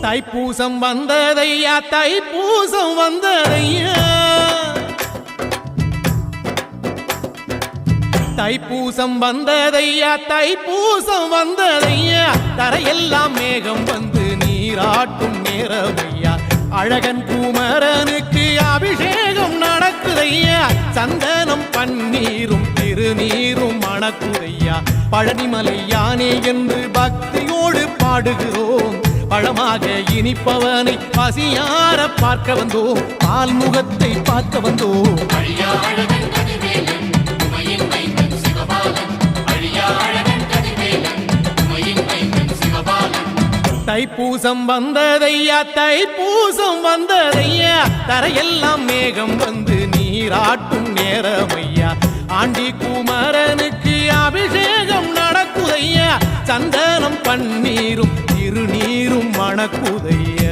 தைப்பூசம் வந்ததையா தைப்பூசம் வந்ததையா தைப்பூசம் வந்ததையா தைப்பூசம் வந்ததையா தரையெல்லாம் மேகம் வந்து நீராட்டும் நேரமையா அழகன் குமரனுக்கு அபிஷேகம் நடக்குதையா சந்தனம் பன்னீரும் திருநீரும் மணக்குதையா பழனிமலை யானே என்று பக்தியோடு பாடுகிறோம் பழமாக இனிப்பவனை பசியார பார்க்க வந்தோம் பால்முகத்தை பார்க்க வந்தோம் தைப்பூசம் வந்ததையா தைப்பூசம் வந்ததையா தரையெல்லாம் மேகம் வந்து நீராட்டும் நேரமையா ஆண்டி குமரனுக்கு அபிஷேகம் நடக்குதையா சந்தனம் பன்னீரும் திருநீரும் மணக்குதையா